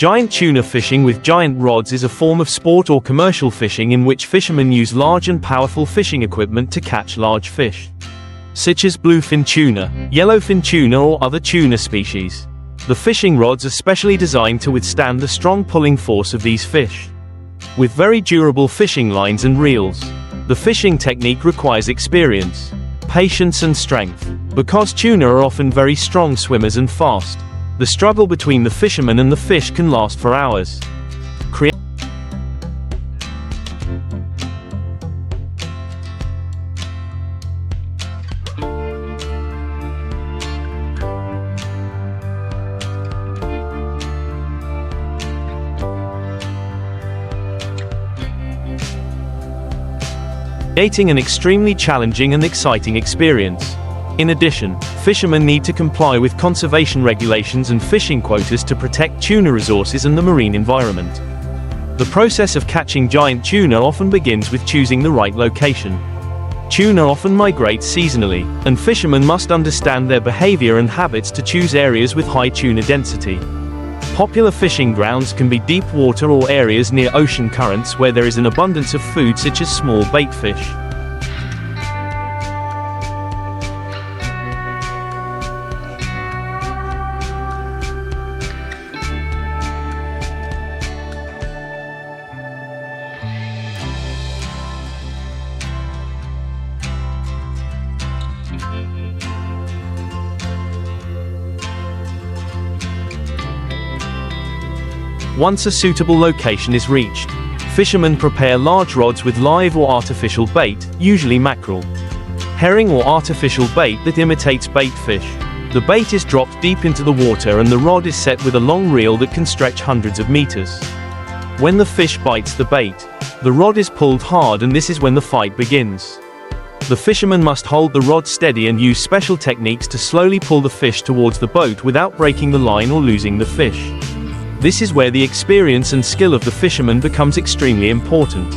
Giant tuna fishing with giant rods is a form of sport or commercial fishing in which fishermen use large and powerful fishing equipment to catch large fish, such as bluefin tuna, yellowfin tuna or other tuna species. The fishing rods are specially designed to withstand the strong pulling force of these fish. With very durable fishing lines and reels, the fishing technique requires experience, patience and strength. Because tuna are often very strong swimmers and fast, the struggle between the fisherman and the fish can last for hours. Creating an extremely challenging and exciting experience. In addition, fishermen need to comply with conservation regulations and fishing quotas to protect tuna resources and the marine environment. The process of catching giant tuna often begins with choosing the right location. Tuna often migrate seasonally, and fishermen must understand their behavior and habits to choose areas with high tuna density. Popular fishing grounds can be deep water or areas near ocean currents where there is an abundance of food such as small bait fish. Once a suitable location is reached, fishermen prepare large rods with live or artificial bait, usually mackerel, herring or artificial bait that imitates bait fish. The bait is dropped deep into the water and the rod is set with a long reel that can stretch hundreds of meters. When the fish bites the bait, the rod is pulled hard and this is when the fight begins. The fisherman must hold the rod steady and use special techniques to slowly pull the fish towards the boat without breaking the line or losing the fish. This is where the experience and skill of the fisherman becomes extremely important.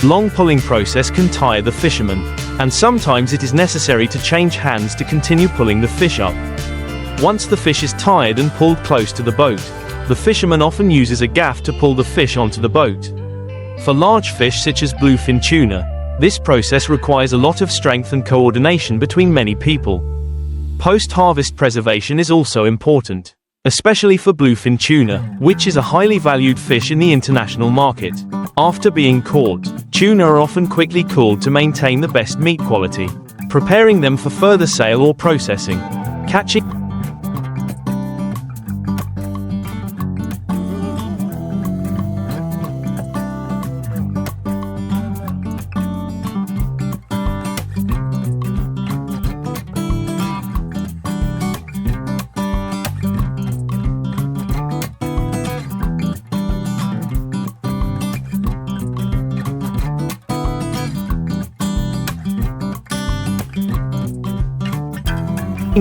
Long pulling process can tire the fisherman, and sometimes it is necessary to change hands to continue pulling the fish up. Once the fish is tired and pulled close to the boat, the fisherman often uses a gaff to pull the fish onto the boat. For large fish such as bluefin tuna, this process requires a lot of strength and coordination between many people. Post-harvest preservation is also important, especially for bluefin tuna, which is a highly valued fish in the international market. After being caught, tuna are often quickly cooled to maintain the best meat quality, preparing them for further sale or processing. Catching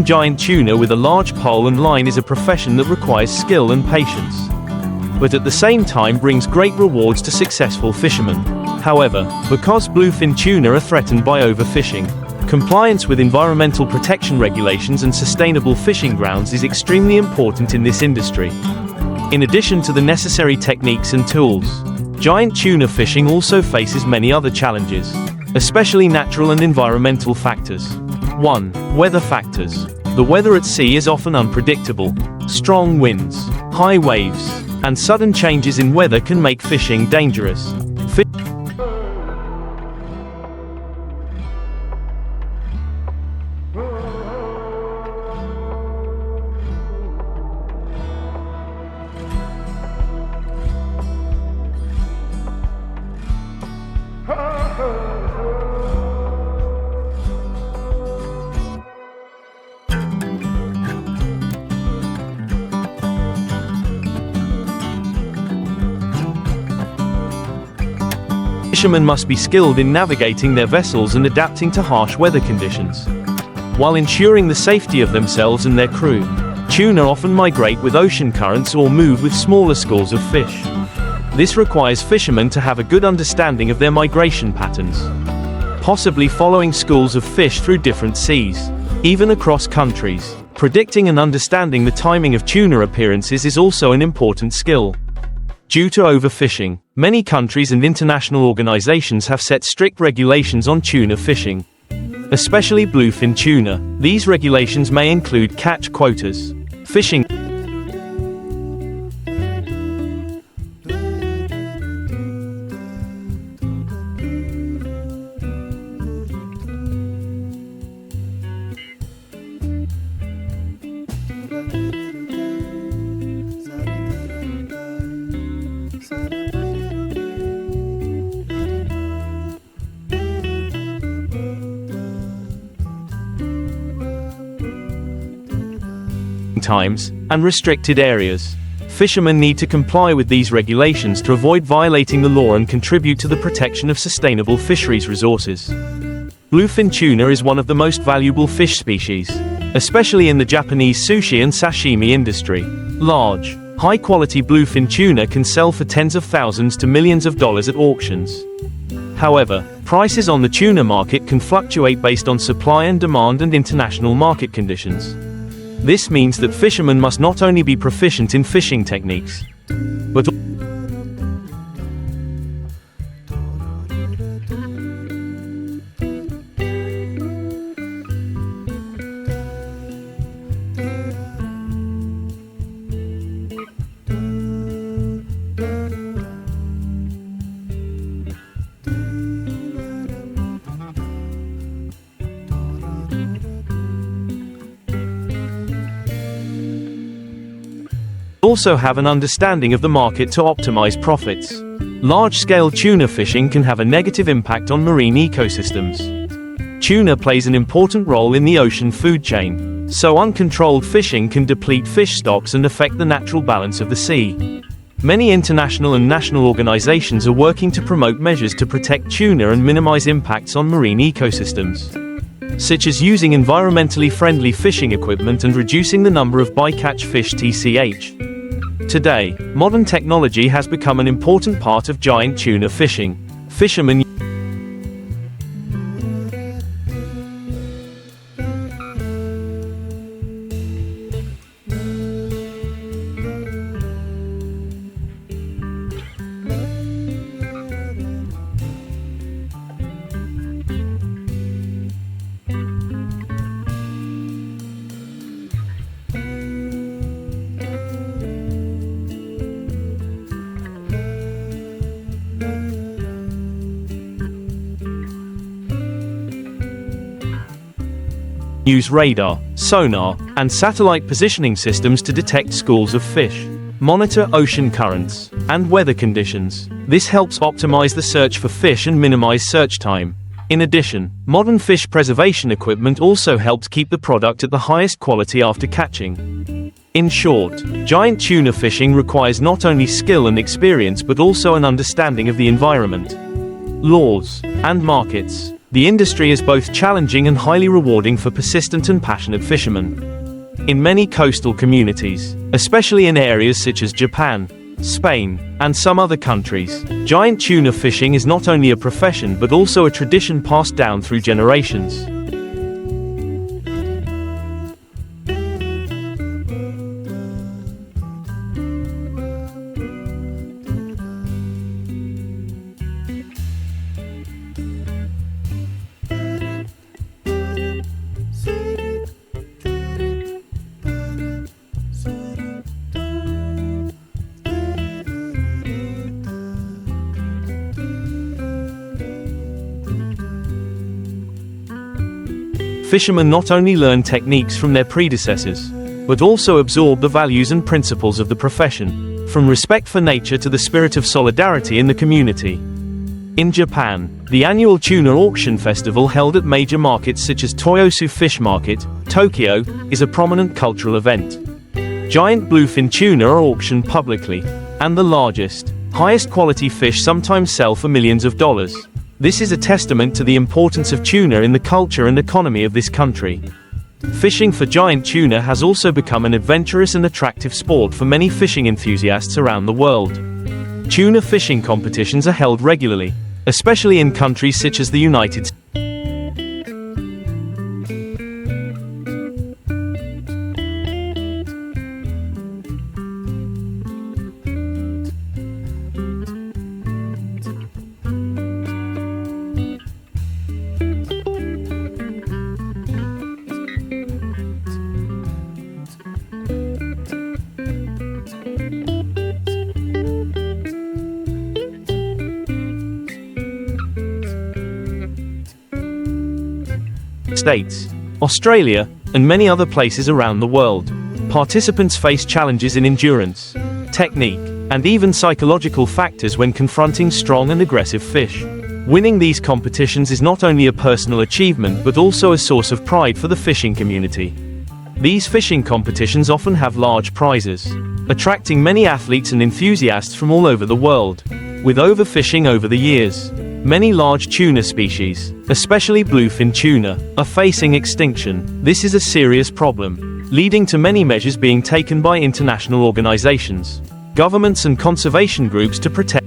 giant tuna with a large pole and line is a profession that requires skill and patience, but at the same time brings great rewards to successful fishermen. However, because bluefin tuna are threatened by overfishing, compliance with environmental protection regulations and sustainable fishing grounds is extremely important in this industry. In addition to the necessary techniques and tools, giant tuna fishing also faces many other challenges, especially natural and environmental factors. 1. Weather factors. The weather at sea is often unpredictable. Strong winds, high waves, and sudden changes in weather can make fishing dangerous. Fishermen must be skilled in navigating their vessels and adapting to harsh weather conditions. while ensuring the safety of themselves and their crew. Tuna often migrate with ocean currents or move with smaller schools of fish. This requires fishermen to have a good understanding of their migration patterns, possibly following schools of fish through different seas, even across countries. Predicting and understanding the timing of tuna appearances is also an important skill. Due to overfishing, many countries and international organizations have set strict regulations on tuna fishing, especially bluefin tuna. These regulations may include catch quotas, fishing times, and restricted areas. Fishermen need to comply with these regulations to avoid violating the law and contribute to the protection of sustainable fisheries resources. Bluefin tuna is one of the most valuable fish species, especially in the Japanese sushi and sashimi industry. Large, high-quality bluefin tuna can sell for tens of thousands to millions of dollars at auctions. However, prices on the tuna market can fluctuate based on supply and demand and international market conditions. This means that fishermen must not only be proficient in fishing techniques, but also have an understanding of the market to optimize profits. Large-scale tuna fishing can have a negative impact on marine ecosystems. Tuna plays an important role in the ocean food chain, so uncontrolled fishing can deplete fish stocks and affect the natural balance of the sea. Many international and national organizations are working to promote measures to protect tuna and minimize impacts on marine ecosystems, such as using environmentally friendly fishing equipment and reducing the number of bycatch fish (TCH). Today, modern technology has become an important part of giant tuna fishing. Fishermen use radar, sonar, and satellite positioning systems to detect schools of fish, monitor ocean currents, and weather conditions. This helps optimize the search for fish and minimize search time. In addition, modern fish preservation equipment also helps keep the product at the highest quality after catching. In short, giant tuna fishing requires not only skill and experience but also an understanding of the environment, laws, and markets. The industry is both challenging and highly rewarding for persistent and passionate fishermen. In many coastal communities, especially in areas such as Japan, Spain, and some other countries, giant tuna fishing is not only a profession but also a tradition passed down through generations. Fishermen not only learn techniques from their predecessors, but also absorb the values and principles of the profession, from respect for nature to the spirit of solidarity in the community. In Japan, the annual tuna auction festival held at major markets such as Toyosu Fish Market, Tokyo, is a prominent cultural event. Giant bluefin tuna are auctioned publicly, and the largest, highest quality fish sometimes sell for millions of dollars. This is a testament to the importance of tuna in the culture and economy of this country. Fishing for giant tuna has also become an adventurous and attractive sport for many fishing enthusiasts around the world. Tuna fishing competitions are held regularly, especially in countries such as the United States. Australia, and many other places around the world. Participants face challenges in endurance, technique, and even psychological factors when confronting strong and aggressive fish. Winning these competitions is not only a personal achievement but also a source of pride for the fishing community. These fishing competitions often have large prizes, attracting many athletes and enthusiasts from all over the world. With overfishing over the years, many large tuna species, especially bluefin tuna, are facing extinction. This is a serious problem, leading to many measures being taken by international organizations, governments and conservation groups to protect.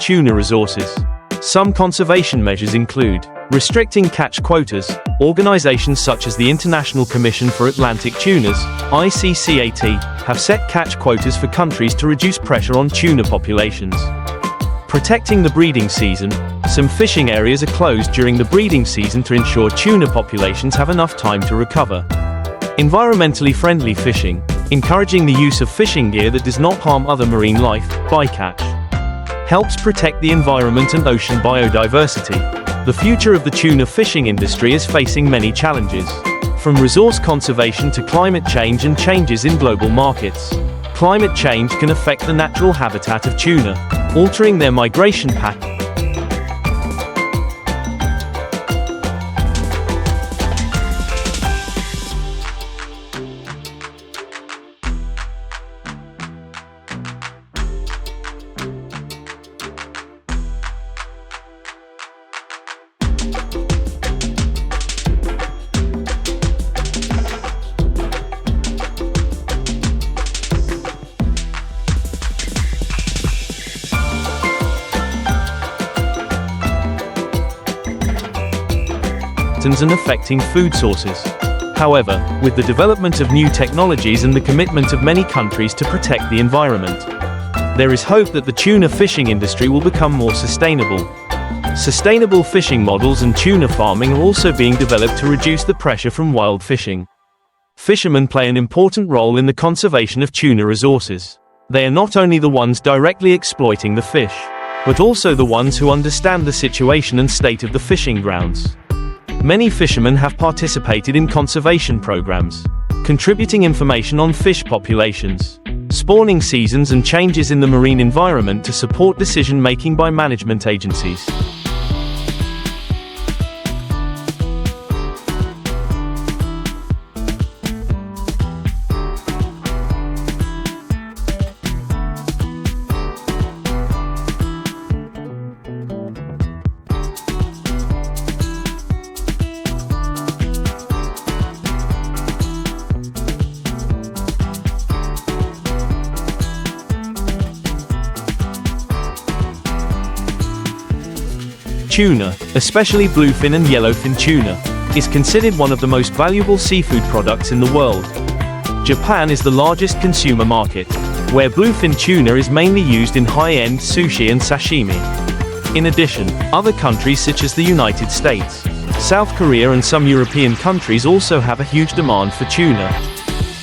Tuna resources. Some conservation measures include restricting catch quotas. Organizations such as the International Commission for Atlantic Tunas, ICCAT, have set catch quotas for countries to reduce pressure on tuna populations. Protecting the breeding season. Some fishing areas are closed during the breeding season to ensure tuna populations have enough time to recover. Environmentally friendly fishing. Encouraging the use of fishing gear that does not harm other marine life. Bycatch helps protect the environment and ocean biodiversity. The future of the tuna fishing industry is facing many challenges, from resource conservation to climate change and changes in global markets. Climate change can affect the natural habitat of tuna, altering their migration patterns. And affecting food sources. However, with the development of new technologies and the commitment of many countries to protect the environment, there is hope that the tuna fishing industry will become more sustainable. Sustainable fishing models and tuna farming are also being developed to reduce the pressure from wild fishing. Fishermen play an important role in the conservation of tuna resources. They are not only the ones directly exploiting the fish, but also the ones who understand the situation and state of the fishing grounds. Many fishermen have participated in conservation programs, contributing information on fish populations, spawning seasons and changes in the marine environment to support decision-making by management agencies. Tuna, especially bluefin and yellowfin tuna, is considered one of the most valuable seafood products in the world. Japan is the largest consumer market, where bluefin tuna is mainly used in high-end sushi and sashimi. In addition, other countries such as the United States, South Korea and some European countries also have a huge demand for tuna.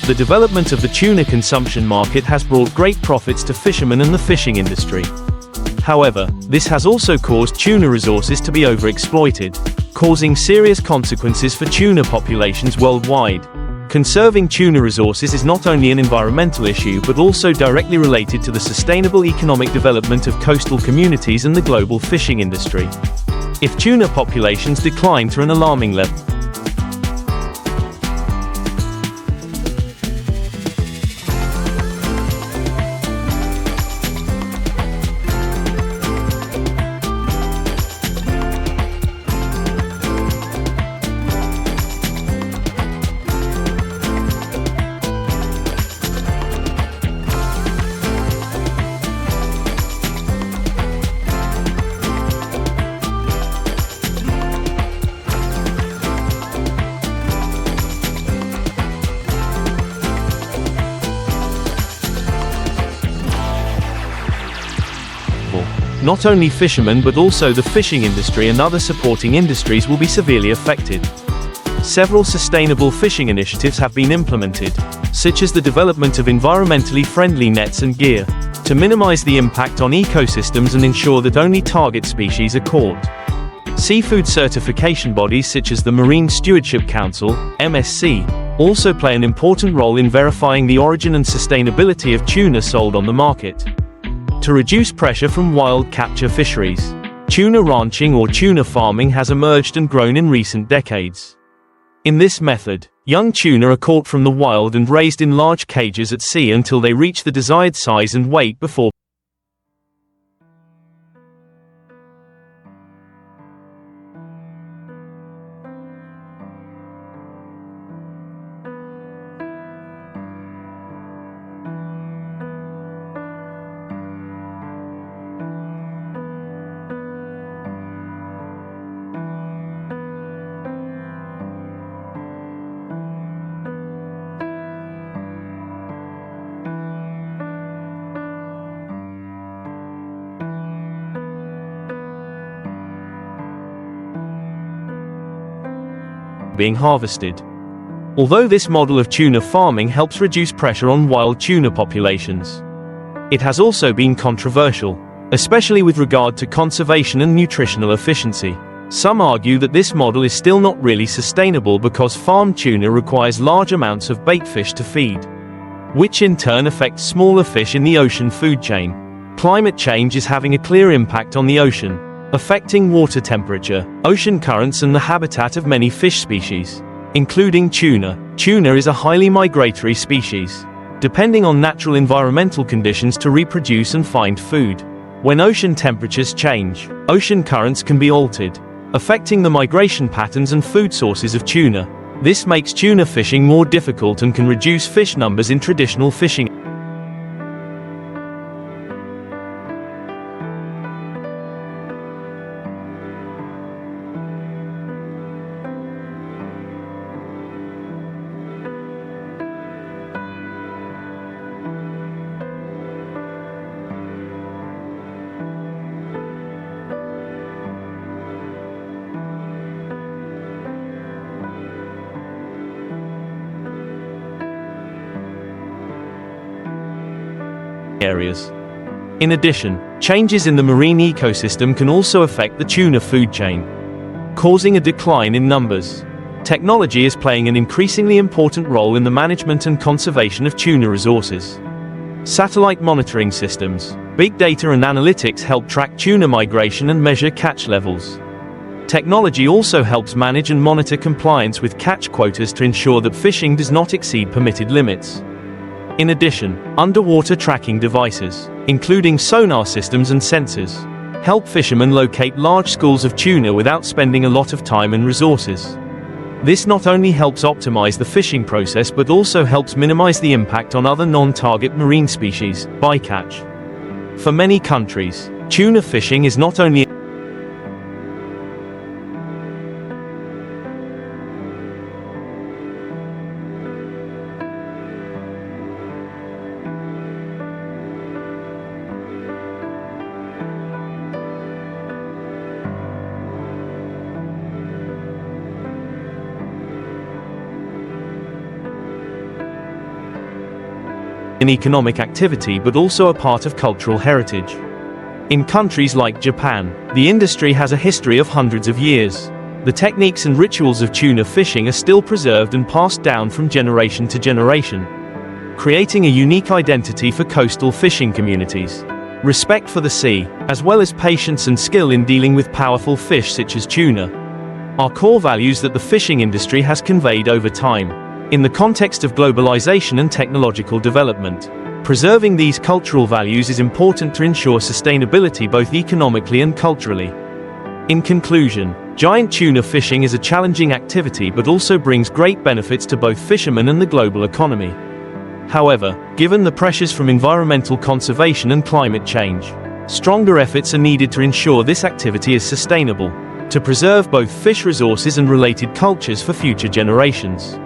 The development of the tuna consumption market has brought great profits to fishermen and the fishing industry. However, this has also caused tuna resources to be overexploited, causing serious consequences for tuna populations worldwide. Conserving tuna resources is not only an environmental issue but also directly related to the sustainable economic development of coastal communities and the global fishing industry. If tuna populations decline to an alarming level, not only fishermen but also the fishing industry and other supporting industries will be severely affected. Several sustainable fishing initiatives have been implemented, such as the development of environmentally friendly nets and gear, to minimize the impact on ecosystems and ensure that only target species are caught. Seafood certification bodies such as the Marine Stewardship Council, MSC, also play an important role in verifying the origin and sustainability of tuna sold on the market. To reduce pressure from wild capture fisheries, tuna ranching or tuna farming has emerged and grown in recent decades. In this method, young tuna are caught from the wild and raised in large cages at sea until they reach the desired size and weight before being harvested. Although this model of tuna farming helps reduce pressure on wild tuna populations, it has also been controversial, especially with regard to conservation and nutritional efficiency. Some argue that this model is still not really sustainable because farmed tuna requires large amounts of bait fish to feed, which in turn affects smaller fish in the ocean food chain. Climate change is having a clear impact on the ocean, affecting water temperature, ocean currents and the habitat of many fish species, including tuna. Tuna is a highly migratory species, depending on natural environmental conditions to reproduce and find food. When ocean temperatures change, ocean currents can be altered, affecting the migration patterns and food sources of tuna. This makes tuna fishing more difficult and can reduce fish numbers in traditional fishing areas. In addition, changes in the marine ecosystem can also affect the tuna food chain, causing a decline in numbers. Technology is playing an increasingly important role in the management and conservation of tuna resources. Satellite monitoring systems, big data and analytics help track tuna migration and measure catch levels. Technology also helps manage and monitor compliance with catch quotas to ensure that fishing does not exceed permitted limits. In addition, underwater tracking devices, including sonar systems and sensors, help fishermen locate large schools of tuna without spending a lot of time and resources. This not only helps optimize the fishing process but also helps minimize the impact on other non-target marine species, bycatch. For many countries, tuna fishing is not only an economic activity but also a part of cultural heritage. In countries like Japan, the industry has a history of hundreds of years. The techniques and rituals of tuna fishing are still preserved and passed down from generation to generation, creating a unique identity for coastal fishing communities. Respect for the sea, as well as patience and skill in dealing with powerful fish such as tuna, are core values that the fishing industry has conveyed over time. In the context of globalization and technological development, preserving these cultural values is important to ensure sustainability both economically and culturally. In conclusion, giant tuna fishing is a challenging activity but also brings great benefits to both fishermen and the global economy. However, given the pressures from environmental conservation and climate change, stronger efforts are needed to ensure this activity is sustainable, to preserve both fish resources and related cultures for future generations.